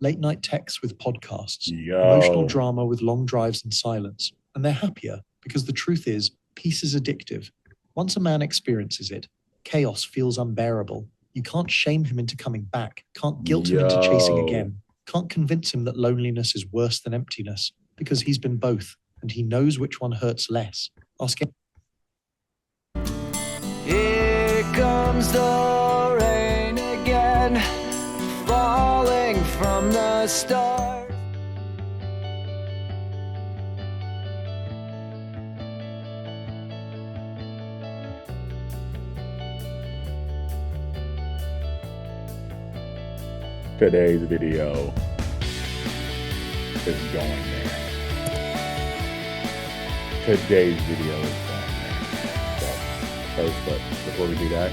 late night texts with podcasts, Yo. emotional drama with long drives in silence. And they're happier because the truth is, peace is addictive. Once a man experiences it, chaos feels unbearable. You can't shame him into coming back, can't guilt him into chasing again, can't convince him that loneliness is worse than emptiness, because he's been both, and he knows which one hurts less. Ask him. Here comes the rain again, falling from the stars. Today's video is going there. Today's video is going there. So first, but before we do that,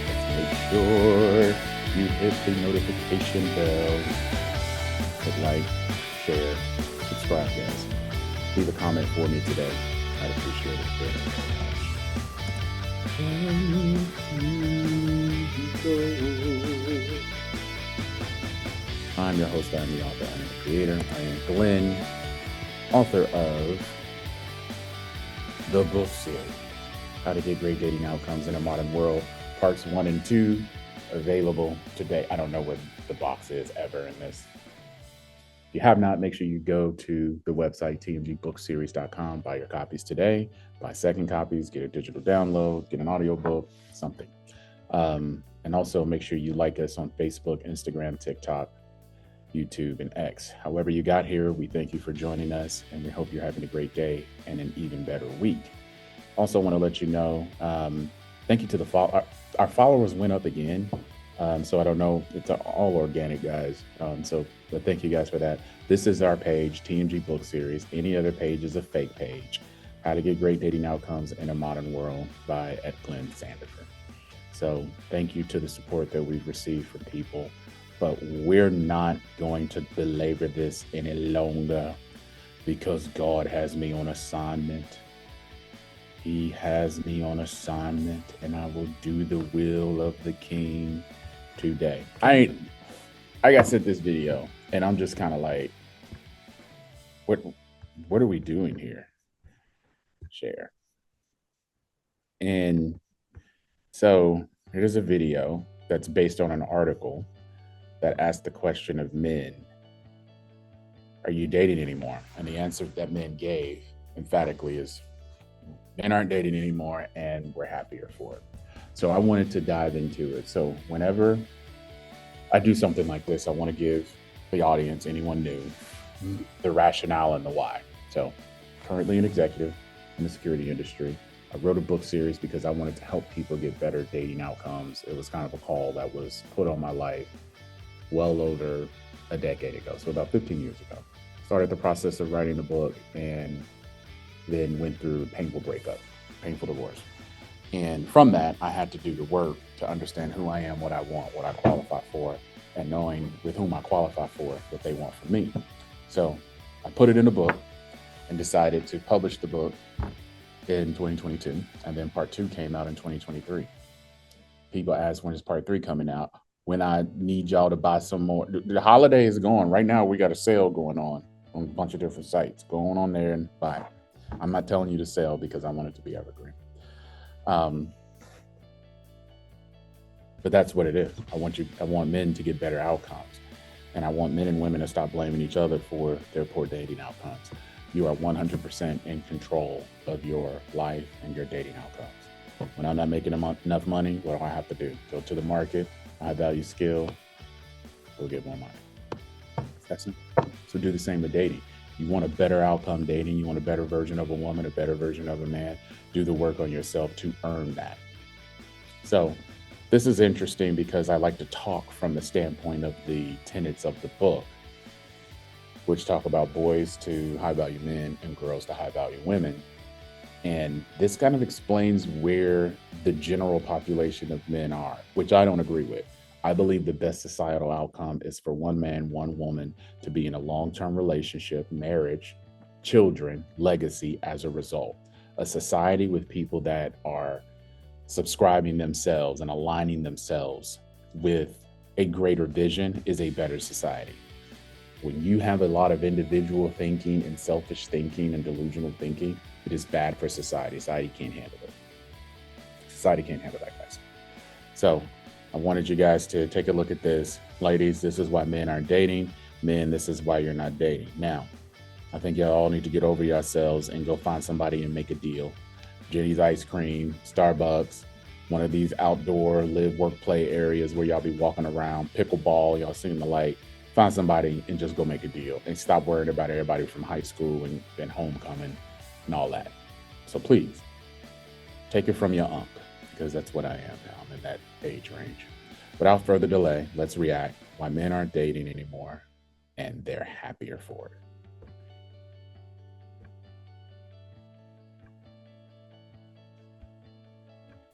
let's make sure you hit the notification bell. Hit like, share, subscribe, guys. Leave a comment for me today. I'd appreciate it very much. I'm your host, I'm the author, I am the creator. I am Glenn, author of the book series, How to Get Great Dating Outcomes in a Modern World, parts 1 and 2, available today. I don't know where the box is ever in this. If you have not, make sure you go to the website, tmgbookseries.com, buy your copies today, buy second copies, get a digital download, get an audiobook, something. And also make sure you like us on Facebook, Instagram, TikTok, YouTube, and X. However you got here, we thank you for joining us, and we hope you're having a great day and an even better week. Also want to let you know, thank you to our followers went up again. So I don't know, it's all organic, guys. But thank you guys for that. This is our page, TMG Book Series. Any other page is a fake page. How to Get Great Dating Outcomes in a Modern World by Glenn Sandifer. So thank you to the support that we've received from people. But we're not going to belabor this any longer because God has me on assignment. He has me on assignment, and I will do the will of the King today. I got sent this video, and I'm just kind of like, what are we doing here? Share. And so here's a video that's based on an article that asked the question of men, are you dating anymore? And the answer that men gave emphatically is, men aren't dating anymore and we're happier for it. So I wanted to dive into it. So whenever I do something like this, I want to give the audience, anyone new, the rationale and the why. So currently an executive in the security industry. I wrote a book series because I wanted to help people get better dating outcomes. It was kind of a call that was put on my life well over a decade ago, so about 15 years ago. Started the process of writing the book and then went through a painful breakup, painful divorce. And from that, I had to do the work to understand who I am, what I want, what I qualify for, and knowing with whom I qualify for, what they want from me. So I put it in a book and decided to publish the book in 2022. And then part 2 came out in 2023. People ask, when is part 3 coming out? When I need y'all to buy some more. The holiday is going. Right now, we got a sale going on a bunch of different sites. Go on there and buy it. I'm not telling you to sell because I want it to be evergreen. But that's what it is. I want men to get better outcomes. And I want men and women to stop blaming each other for their poor dating outcomes. You are 100% in control of your life and your dating outcomes. When I'm not making enough money, what do I have to do? Go to the market, high value skill, go get more money. That's simple. So do the same with dating. You want a better outcome dating, you want a better version of a woman, a better version of a man, do the work on yourself to earn that. So this is interesting because I like to talk from the standpoint of the tenets of the book, which talk about boys to high value men and girls to high value women. And this kind of explains where the general population of men are, which I don't agree with. I believe the best societal outcome is for one man, one woman to be in a long-term relationship, marriage, children, legacy as a result. A society with people that are subscribing themselves and aligning themselves with a greater vision is a better society. When you have a lot of individual thinking and selfish thinking and delusional thinking, it is bad for society. Society can't handle it. Society can't handle that, guys. So I wanted you guys to take a look at this. Ladies, this is why men aren't dating. Men, this is why you're not dating. Now, I think y'all all need to get over yourselves and go find somebody and make a deal. Jenny's Ice Cream, Starbucks, one of these outdoor live, work, play areas where y'all be walking around, pickleball, y'all seeing the light. Find somebody and just go make a deal and stop worrying about everybody from high school and homecoming and all that. So please, take it from your unk, because that's what I am now. I'm in that age range. Without further delay, let's react why men aren't dating anymore and they're happier for it.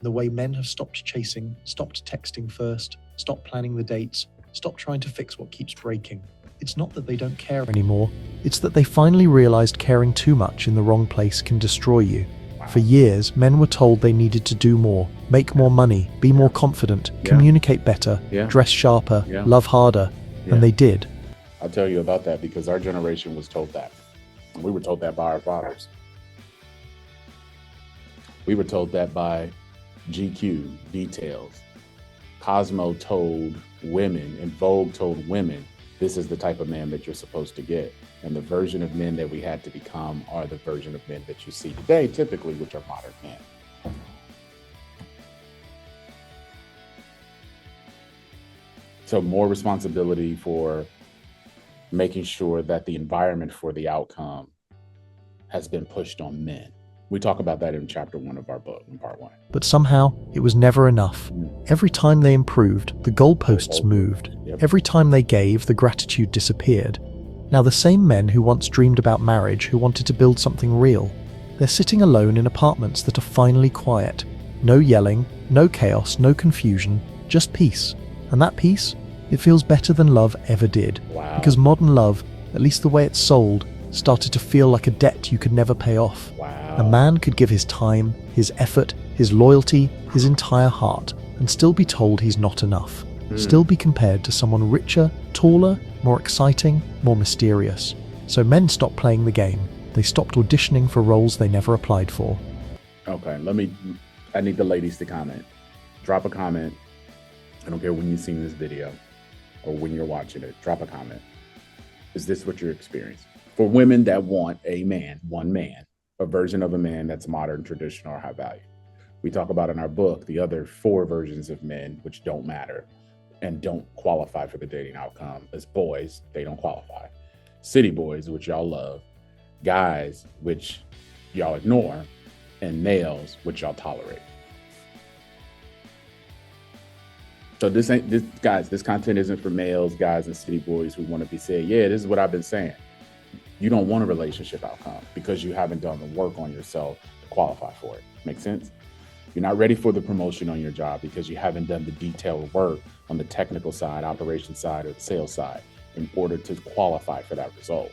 The way men have stopped chasing, stopped texting first, stopped planning the dates, stopped trying to fix what keeps breaking. It's not that they don't care anymore, it's that they finally realized caring too much in the wrong place can destroy you. For years, men were told they needed to do more, make more money, be more confident, communicate better, dress sharper, love harder, and they did. I'll tell you about that because our generation was told that. We were told that by our fathers. We were told that by GQ, Details. Cosmo told women and Vogue told women, this is the type of man that you're supposed to get. And the version of men that we had to become are the version of men that you see today, typically, which are modern men. So more responsibility for making sure that the environment for the outcome has been pushed on men. We talk about that in chapter 1 of our book, in part 1. But somehow, it was never enough. Every time they improved, the goalposts moved. Every time they gave, the gratitude disappeared. Now the same men who once dreamed about marriage, who wanted to build something real, they're sitting alone in apartments that are finally quiet. No yelling, no chaos, no confusion, just peace. And that peace, it feels better than love ever did. Wow. Because modern love, at least the way it's sold, started to feel like a debt you could never pay off. Wow. A man could give his time, his effort, his loyalty, his entire heart, and still be told he's not enough. Still be compared to someone richer, taller, more exciting, more mysterious. So men stopped playing the game. They stopped auditioning for roles they never applied for. Okay, I need the ladies to comment. Drop a comment. I don't care when you've seen this video or when you're watching it. Drop a comment. Is this what you're experiencing? For women that want a man, one man, a version of a man that's modern, traditional, or high value. We talk about in our book the other 4 versions of men which don't matter and don't qualify for the dating outcome. As boys, they don't qualify. City boys, which y'all love. Guys, which y'all ignore. And males, which y'all tolerate. So this content isn't for males, guys, and city boys who want to be saying, yeah, this is what I've been saying. You don't want a relationship outcome because you haven't done the work on yourself to qualify for it. Make sense? You're not ready for the promotion on your job because you haven't done the detailed work on the technical side, operations side, or the sales side in order to qualify for that result.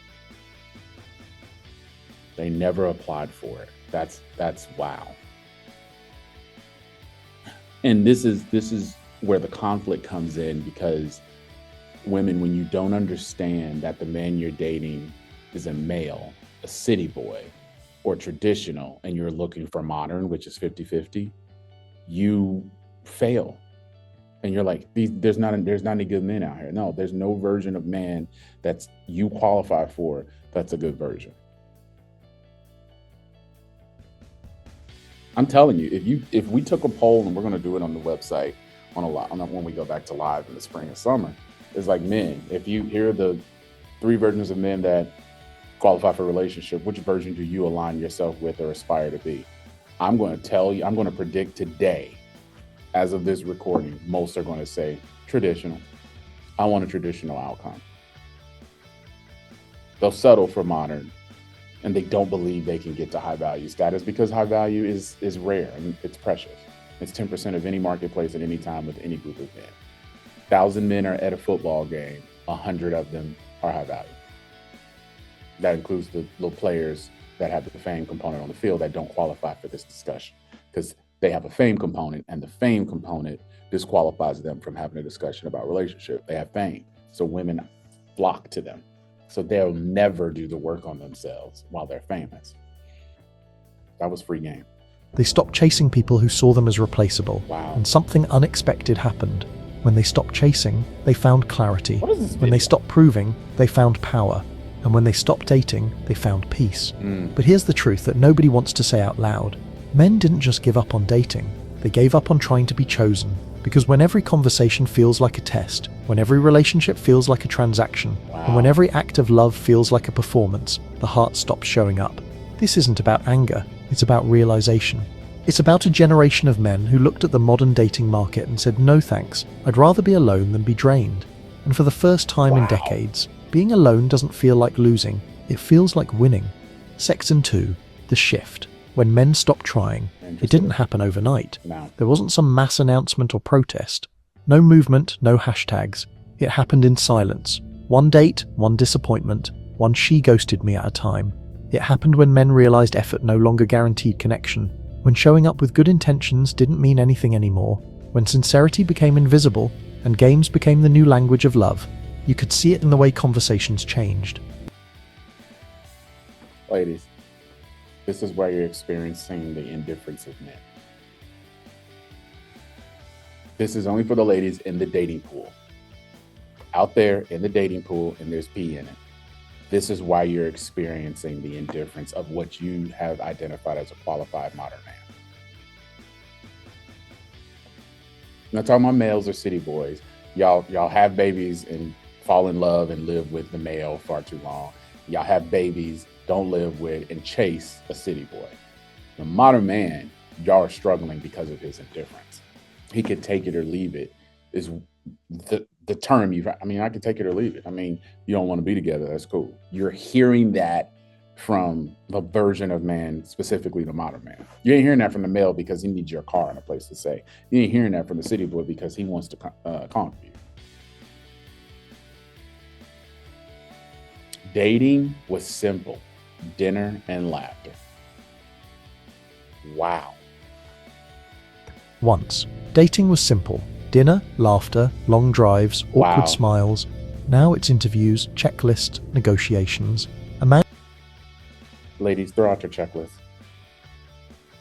They never applied for it. That's wow. And this is where the conflict comes in, because women, when you don't understand that the man you're dating is a male, a city boy, or traditional, and you're looking for modern, which is 50-50, you fail. And you're like, there's not any good men out here. No, there's no version of man that's you qualify for that's a good version. I'm telling you, if we took a poll, and we're going to do it on the website when we go back to live in the spring and summer, it's like, men, if you hear the 3 versions of men that qualify for a relationship, which version do you align yourself with or aspire to be? I'm going to predict today, as of this recording, most are going to say traditional. I want a traditional outcome. They'll settle for modern, and they don't believe they can get to high value status because high value is rare and it's precious. It's 10% of any marketplace at any time with any group of men. 1,000 men are at a football game, 100 of them are high value. That includes the little players that have the fame component on the field that don't qualify for this discussion because they have a fame component, and the fame component disqualifies them from having a discussion about relationship. They have fame, so women flock to them. So they'll never do the work on themselves while they're famous. That was free game. They stopped chasing people who saw them as replaceable. Wow. And something unexpected happened. When they stopped chasing, they found clarity. What is this When they video? stopped proving, they found power. And when they stopped dating, they found peace. But here's the truth that nobody wants to say out loud. Men didn't just give up on dating. They gave up on trying to be chosen. Because when every conversation feels like a test, when every relationship feels like a transaction, and when every act of love feels like a performance, the heart stops showing up. This isn't about anger, it's about realization. It's about a generation of men who looked at the modern dating market and said, no thanks, I'd rather be alone than be drained. And for the first time in decades, being alone doesn't feel like losing, it feels like winning. Section 2, the shift. When men stopped trying, it didn't happen overnight. No. There wasn't some mass announcement or protest. No movement, no hashtags. It happened in silence. One date, one disappointment, one she ghosted me at a time. It happened when men realized effort no longer guaranteed connection, when showing up with good intentions didn't mean anything anymore, when sincerity became invisible and games became the new language of love. You could see it in the way conversations changed. Ladies, this is where you're experiencing the indifference of men. This is only for the ladies in the dating pool. Out there in the dating pool, and there's pee in it. This is why you're experiencing the indifference of what you have identified as a qualified modern man. I'm not talking about males or city boys. Y'all have babies and fall in love and live with the male far too long. Y'all have babies, don't live with and chase a city boy. The modern man, y'all are struggling because of his indifference. He could take it or leave it is the term I can take it or leave it. I mean, you don't want to be together, that's cool. You're hearing that from the version of man, specifically the modern man. You ain't hearing that from the male because he needs your car and a place to stay. You ain't hearing that from the city boy because he wants to conquer you. Dating was simple, dinner and laughter. Wow. Once, dating was simple. Dinner, laughter, long drives, awkward smiles. Now it's interviews, checklists, negotiations. A man... Ladies, throw out your checklist.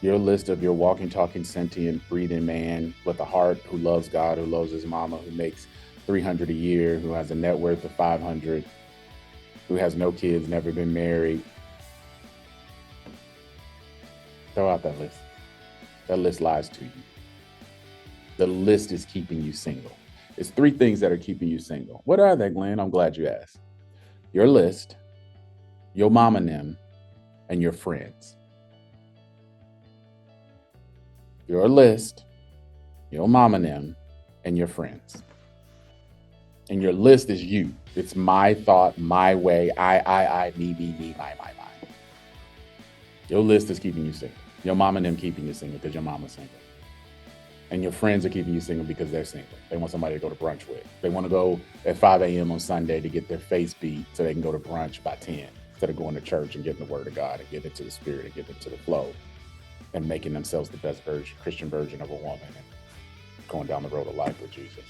Your list of your walking, talking, sentient, breathing man with a heart who loves God, who loves his mama, who makes $300 a year, who has a net worth of 500, who has no kids, never been married. Throw out that list. That list lies to you. The list is keeping you single. It's 3 things that are keeping you single. What are they, Glenn? I'm glad you asked. Your list, your mom and them, and your friends. Your list, your mom and them, and your friends. And your list is you. It's my thought, my way, I, me, my. Your list is keeping you single. Your mom and them keeping you single because your mama's single. And your friends are keeping you single because they're single. They want somebody to go to brunch with. They want to go at 5 a.m. on Sunday to get their face beat so they can go to brunch by 10 instead of going to church and getting the word of God and getting into the spirit and getting into the flow and making themselves the best Christian version of a woman and going down the road of life with Jesus.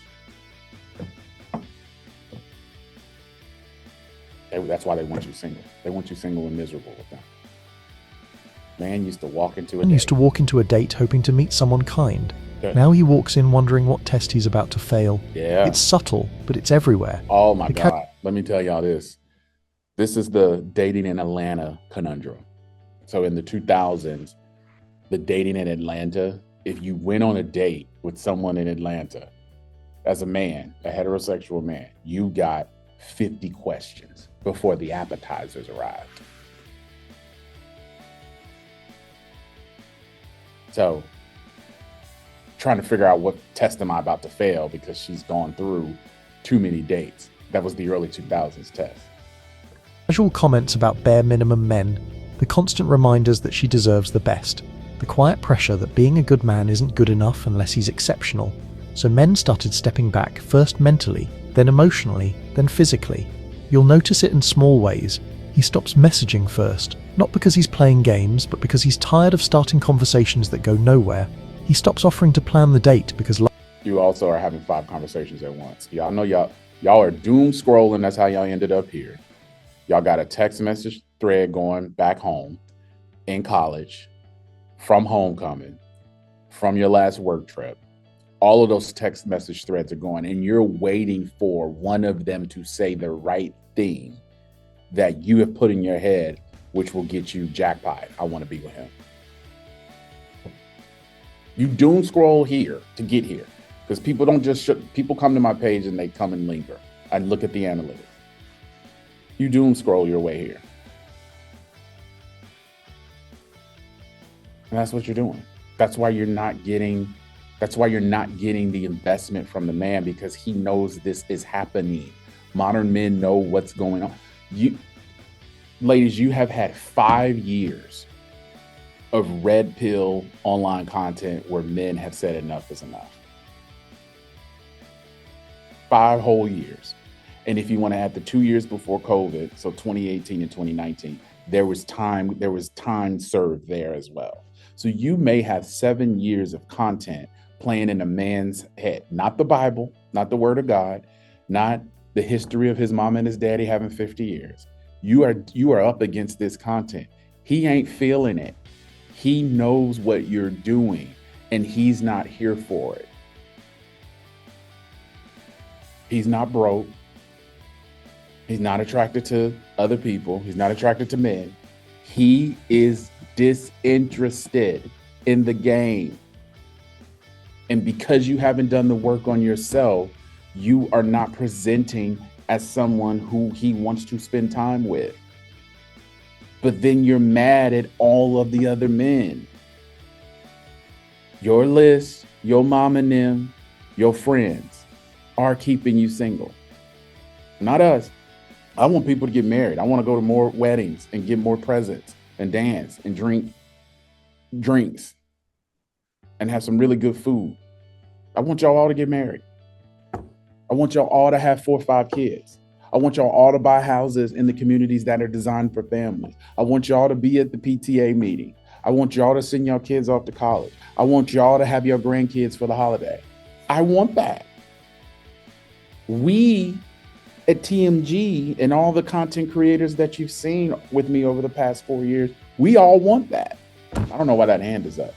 That's why they want you single. They want you single and miserable with them. Man used to walk into a date hoping to meet someone kind. Now he walks in wondering what test he's about to fail. Yeah. It's subtle, but it's everywhere. Oh my God. Let me tell y'all this. This is the dating in Atlanta conundrum. So in the 2000s, the dating in Atlanta, if you went on a date with someone in Atlanta, as a man, a heterosexual man, you got 50 questions before the appetizers arrived. So trying to figure out what test am I about to fail because she's gone through too many dates. That was the early 2000s test. Casual comments about bare minimum men, the constant reminders that she deserves the best, the quiet pressure that being a good man isn't good enough unless he's exceptional. So men started stepping back, first mentally, then emotionally, then physically. You'll notice it in small ways. He stops messaging first, not because he's playing games, but because he's tired of starting conversations that go nowhere. He stops offering to plan the date because you also are having 5 conversations at once. Y'all know y'all are doom scrolling. That's how y'all ended up here. Y'all got a text message thread going back home, in college, from homecoming, from your last work trip. All of those text message threads are going, and you're waiting for one of them to say the right thing that you have put in your head, which will get you jackpot. I want to be with him. You doom scroll here to get here, because people don't just people come to my page and they come and linger. I look at the analytics. You doom scroll your way here, and that's what you're doing. That's why you're not getting the investment from the man, because he knows this is happening. Modern men know what's going on. Ladies, you have had 5 years of red pill online content where men have said enough is enough. 5 whole years. And if you want to add the 2 years before COVID, so 2018 and 2019, there was time served there as well. So you may have 7 years of content playing in a man's head, not the Bible, not the word of God, not the history of his mom and his daddy having 50 years. You are up against this content. He ain't feeling it. He knows what you're doing, and he's not here for it. He's not broke. He's not attracted to other people. He's not attracted to men. He is disinterested in the game. And because you haven't done the work on yourself, you are not presenting as someone who he wants to spend time with. But then you're mad at all of the other men. Your list, your mom and them, your friends are keeping you single. Not us. I want people to get married. I want to go to more weddings and get more presents and dance and drink drinks and have some really good food. I want y'all all to get married. I want y'all all to have 4 or 5 kids. I want y'all all to buy houses in the communities that are designed for families. I want y'all to be at the PTA meeting. I want y'all to send your kids off to college. I want y'all to have your grandkids for the holiday. I want that. We at TMG and all the content creators that you've seen with me over the past 4 years, we all want that. I don't know why that hand is up.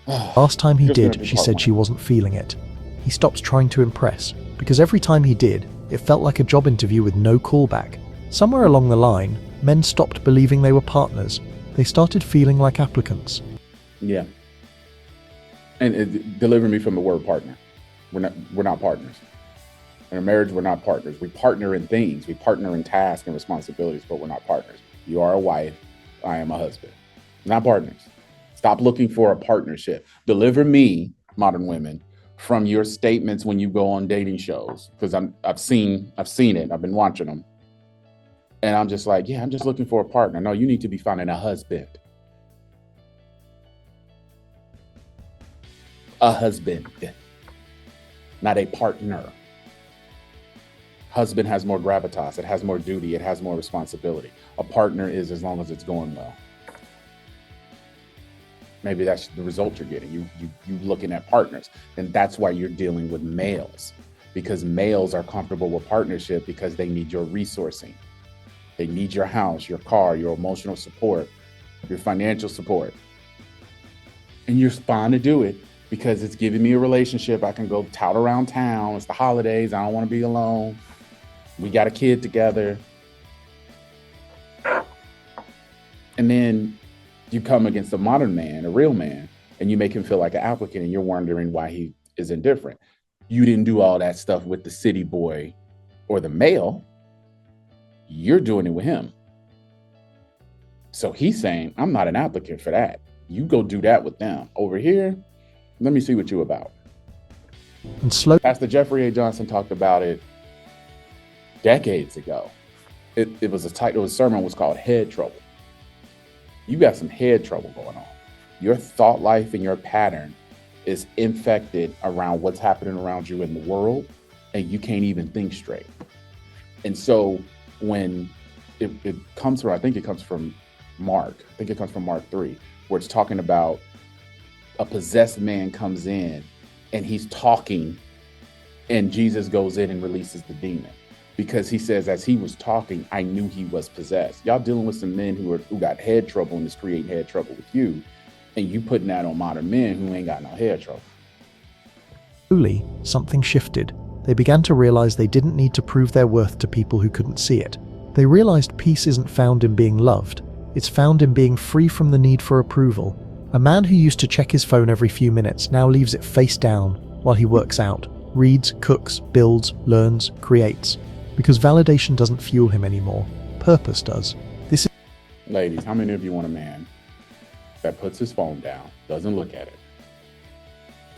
Last time he did, she said she wasn't feeling it. He stopped trying to impress, because every time he did, it felt like a job interview with no callback. Somewhere along the line, men stopped believing they were partners. They started feeling like applicants. Yeah. And deliver me from the word partner. We're not partners. In a marriage, we're not partners. We partner in things. We partner in tasks and responsibilities, but we're not partners. You are a wife. I am a husband. Not partners. Stop looking for a partnership. Deliver me, modern women, from your statements when you go on dating shows, because I've seen it. I've been watching them, and I'm just like, yeah, I'm just looking for a partner. No, you need to be finding a husband. A husband, not a partner. Husband has more gravitas. It has more duty. It has more responsibility. A partner is as long as it's going well. Maybe that's the result you're getting. You looking at partners, and that's why you're dealing with males, because males are comfortable with partnership because they need your resourcing. They need your house, your car, your emotional support, your financial support. And you're fine to do it because it's giving me a relationship. I can go tout around town. It's the holidays. I don't want to be alone. We got a kid together. And then you come against a modern man, a real man, and you make him feel like an applicant, and you're wondering why he is indifferent. You didn't do all that stuff with the city boy or the male. You're doing it with him. So he's saying, I'm not an applicant for that. You go do that with them. Over here, let me see what you about. And Pastor Jeffrey A. Johnson talked about it decades ago. It was a title, his sermon was called Head Trouble. You got some head trouble going on. Your thought life and your pattern is infected around what's happening around you in the world, and you can't even think straight. And so when it comes from, I think it comes from Mark 3, where it's talking about a possessed man comes in and he's talking, and Jesus goes in and releases the demon. Because he says, as he was talking, I knew he was possessed. Y'all dealing with some men who got head trouble and is creating head trouble with you, and you putting that on modern men who ain't got no head trouble. Slowly, something shifted. They began to realize they didn't need to prove their worth to people who couldn't see it. They realized peace isn't found in being loved. It's found in being free from the need for approval. A man who used to check his phone every few minutes now leaves it face down while he works out, reads, cooks, builds, learns, creates. Because validation doesn't fuel him anymore. Purpose does. Ladies, how many of you want a man that puts his phone down, doesn't look at it,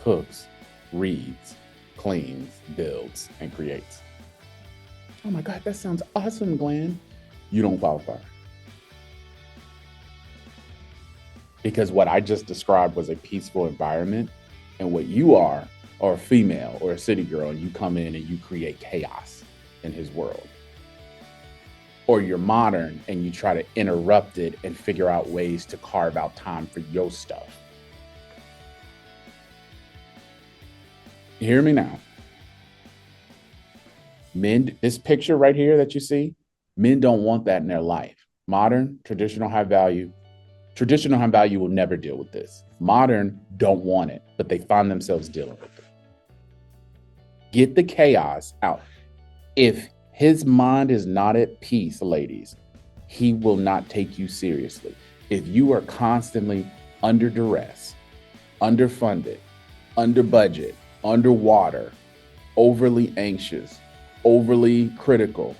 cooks, reads, cleans, builds, and creates? Oh my God, that sounds awesome, Glenn. You don't qualify. Because what I just described was a peaceful environment, and what you are a female or a city girl, and you come in and you create chaos in his world. Or you're modern and you try to interrupt it and figure out ways to carve out time for your stuff. You hear me now? Men, this picture right here that you see, men don't want that in their life. Modern, traditional high value will never deal with this. Modern don't want it, but they find themselves dealing with it. Get the chaos out. If his mind is not at peace, ladies, he will not take you seriously. If you are constantly under duress, underfunded, under budget, underwater, overly anxious, overly critical,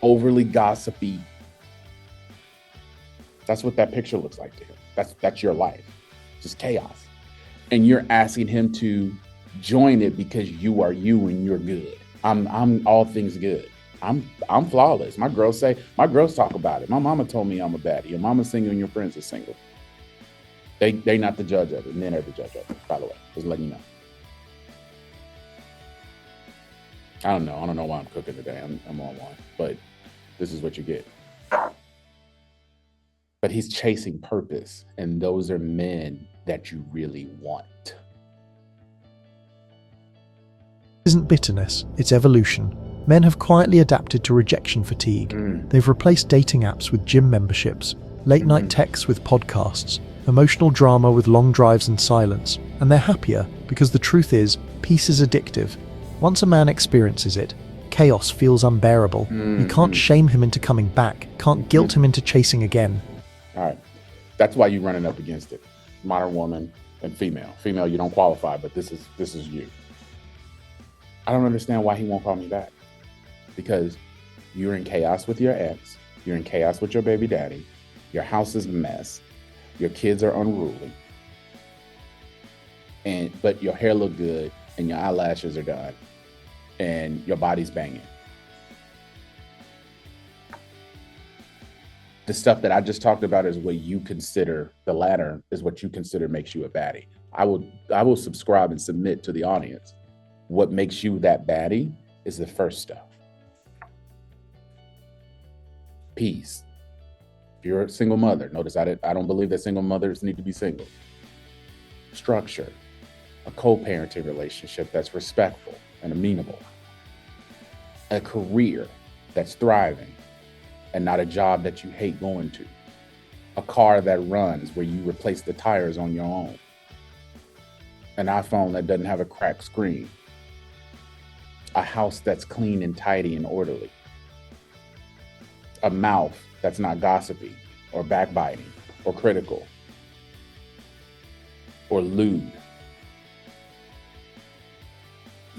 overly gossipy, that's what that picture looks like to him. That's your life, just chaos. And you're asking him to join it because you are you and you're good. I'm all things good. I'm flawless. My girls talk about it. My mama told me I'm a baddie. Your mama's single and your friends are single. They not the judge of it. Men are the judge of it, by the way. Just letting you know. I don't know why I'm cooking today. I'm on one, but this is what you get. But he's chasing purpose, and those are men that you really want. Isn't bitterness, it's evolution. Men have quietly adapted to rejection fatigue. They've replaced dating apps with gym memberships, late-night texts with podcasts, emotional drama with long drives and silence, and they're happier because the truth is, peace is addictive. Once a man experiences it, chaos feels unbearable. You can't shame him into coming back, can't guilt him into chasing again. All right, that's why you're running up against it. Modern woman and female. Female, you don't qualify, but this is you. I don't understand why he won't call me back. Because you're in chaos with your ex, you're in chaos with your baby daddy, your house is a mess, your kids are unruly, but your hair look good and your eyelashes are done and your body's banging. The stuff that I just talked about is what you consider, the latter is what you consider makes you a baddie. I will subscribe and submit to the audience. What makes you that baddie is the first stuff. Peace. If you're a single mother, notice I don't believe that single mothers need to be single. Structure. A co-parenting relationship that's respectful and amenable. A career that's thriving and not a job that you hate going to. A car that runs where you replace the tires on your own. An iPhone that doesn't have a cracked screen. A house that's clean and tidy and orderly. A mouth that's not gossipy or backbiting or critical or lewd.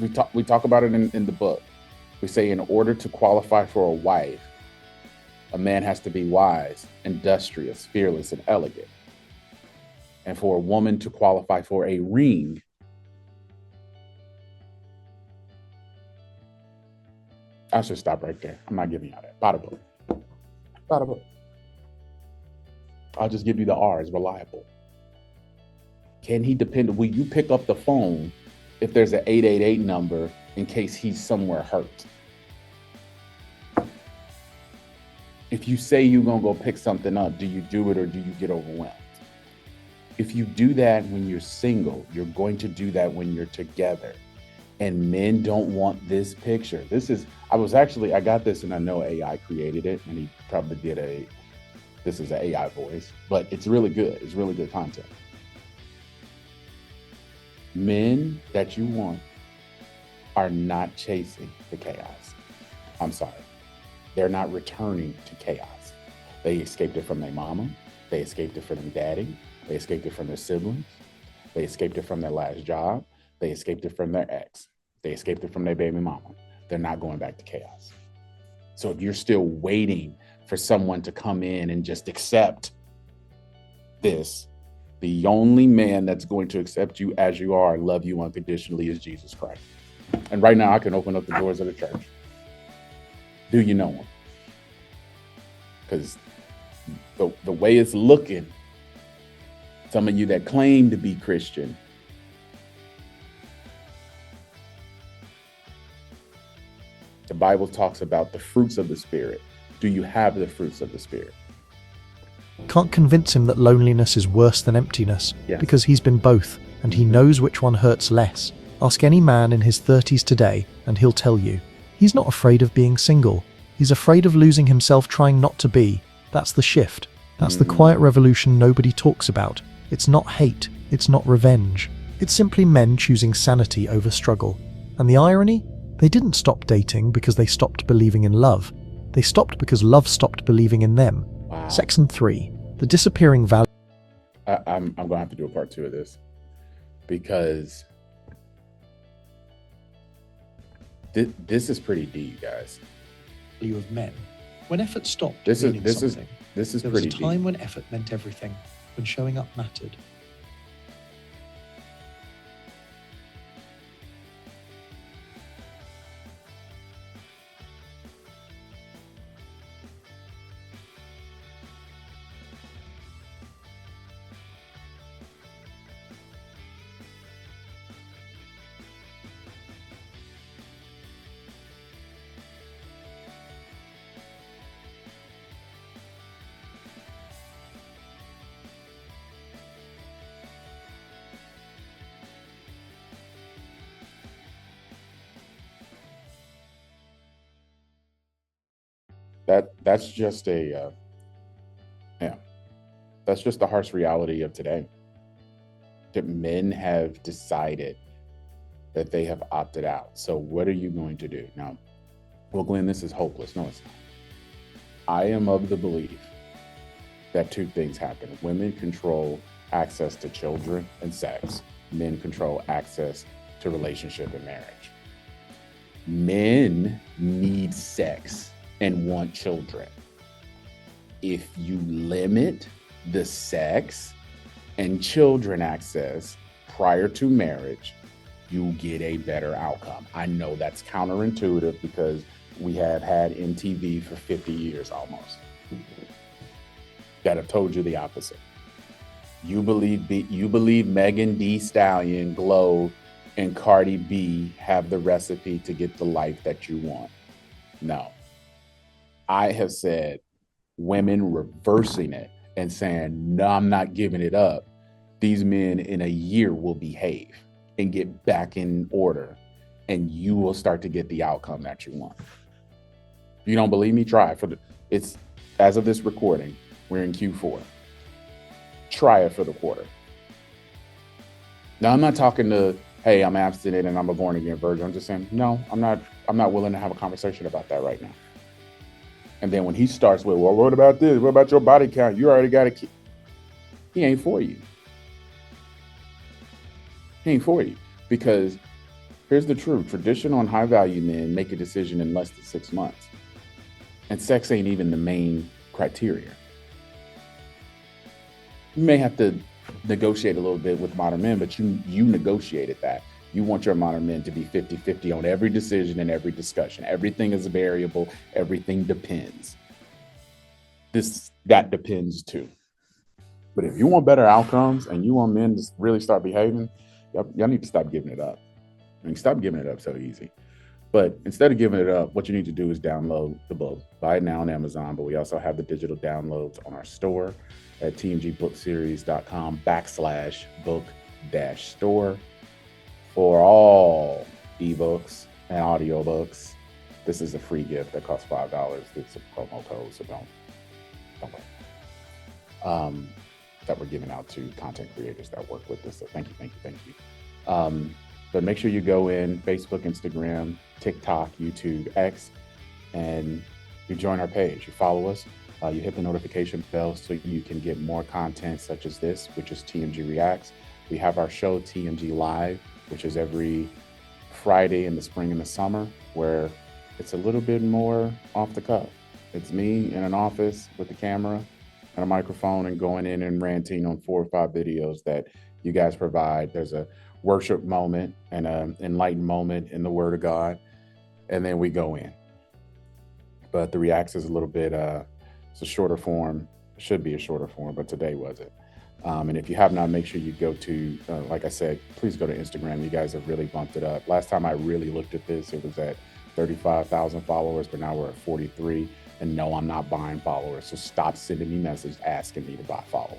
We talk about it in the book. We say in order to qualify for a wife, a man has to be wise, industrious, fearless, and elegant. And for a woman to qualify for a ring, I should stop right there. I'm not giving you that. Bada book. Bada book. I'll just give you the R's, reliable. Can he depend? Will you pick up the phone if there's an 888 number in case he's somewhere hurt? If you say you're going to go pick something up, do you do it or do you get overwhelmed? If you do that when you're single, you're going to do that when you're together. And men don't want this picture. I got this, and I know AI created it, and he probably did this is an AI voice, but it's really good. It's really good content. Men that you want are not chasing the chaos. I'm sorry. They're not returning to chaos. They escaped it from their mama. They escaped it from their daddy. They escaped it from their siblings. They escaped it from their last job. They escaped it from their ex. They escaped it from their baby mama. They're not going back to chaos. So if you're still waiting for someone to come in and just accept this, the only man that's going to accept you as you are and love you unconditionally is Jesus Christ. And right now I can open up the doors of the church. Do you know him? Because the way it's looking, some of you that claim to be Christian, the Bible talks about the fruits of the Spirit. Do you have the fruits of the Spirit? Can't convince him that loneliness is worse than emptiness, Yes. because he's been both, and he knows which one hurts less. Ask any man in his 30s today, and he'll tell you. He's not afraid of being single. He's afraid of losing himself trying not to be. That's the shift. That's the quiet revolution nobody talks about. It's not hate. It's not revenge. It's simply men choosing sanity over struggle. And the irony? They didn't stop dating because they stopped believing in love. They stopped because love stopped believing in them. Wow. Section 3. The disappearing value. I'm going to have to do a part 2 of this, because this is pretty deep, guys. Of men. When effort stopped This meaning is something, this is there was pretty a time deep. when effort meant everything, when showing up mattered. That's just a that's just the harsh reality of today. That men have decided that they have opted out. So what are you going to do now? Well, Glenn, this is hopeless. No, it's not. I am of the belief that 2 things happen. Women control access to children and sex. Men control access to relationship and marriage. Men need sex and want children. If you limit the sex and children access prior to marriage, you get a better outcome. I know that's counterintuitive because we have had MTV for 50 years almost that have told you the opposite. You believe Megan Thee Stallion, Glow, and Cardi B have the recipe to get the life that you want. No. I have said women reversing it and saying, no, I'm not giving it up. These men in a year will behave and get back in order, and you will start to get the outcome that you want. If you don't believe me, try it. It's as of this recording, we're in Q4. Try it for the quarter. Now, I'm not talking to, hey, I'm abstinent and I'm a born again virgin. I'm just saying, no, I'm not willing to have a conversation about that right now. And then when he starts with, well, what about this? What about your body count? You already got a kid. He ain't for you. He ain't for you. Because here's the truth. Traditional and high value men make a decision in less than 6 months. And sex ain't even the main criteria. You may have to negotiate a little bit with modern men, but you negotiated that. You want your modern men to be 50-50 on every decision and every discussion. Everything is variable. Everything depends. That depends too. But if you want better outcomes and you want men to really start behaving, y'all need to stop giving it up. I mean, stop giving it up so easy. But instead of giving it up, what you need to do is download the book. Buy it now on Amazon, but we also have the digital downloads on our store at tmgbookseries.com/book-store for all ebooks and audiobooks. This is a free gift that costs $5. It's a promo code, so don't worry. That we're giving out to content creators that work with us. So thank you. But make sure you go in Facebook, Instagram, TikTok, YouTube, X, and you join our page. You follow us. You hit the notification bell so you can get more content such as this, which is TMG Reacts. We have our show TMG Live, which is every Friday in the spring and the summer, where it's a little bit more off the cuff. It's me in an office with a camera and a microphone and going in and ranting on 4 or 5 videos that you guys provide. There's a worship moment and an enlightened moment in the Word of God, and then we go in. But the Reacts is a little bit, it's a shorter form. It should be a shorter form, but today wasn't. And if you have not, make sure you go to, like I said, please go to Instagram. You guys have really bumped it up. Last time I really looked at this, it was at 35,000 followers, but now we're at 43. And no, I'm not buying followers. So stop sending me messages asking me to buy followers.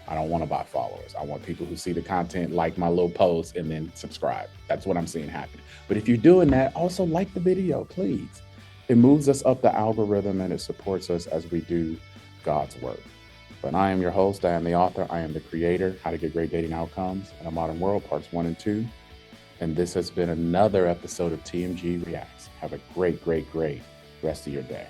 I don't want to buy followers. I want people who see the content, like my little posts, and then subscribe. That's what I'm seeing happen. But if you're doing that, also like the video, please. It moves us up the algorithm and it supports us as we do God's work. But I am your host. I am the author. I am the creator. How to Get Great Dating Outcomes in a Modern World, parts 1 and 2. And this has been another episode of TMG Reacts. Have a great rest of your day.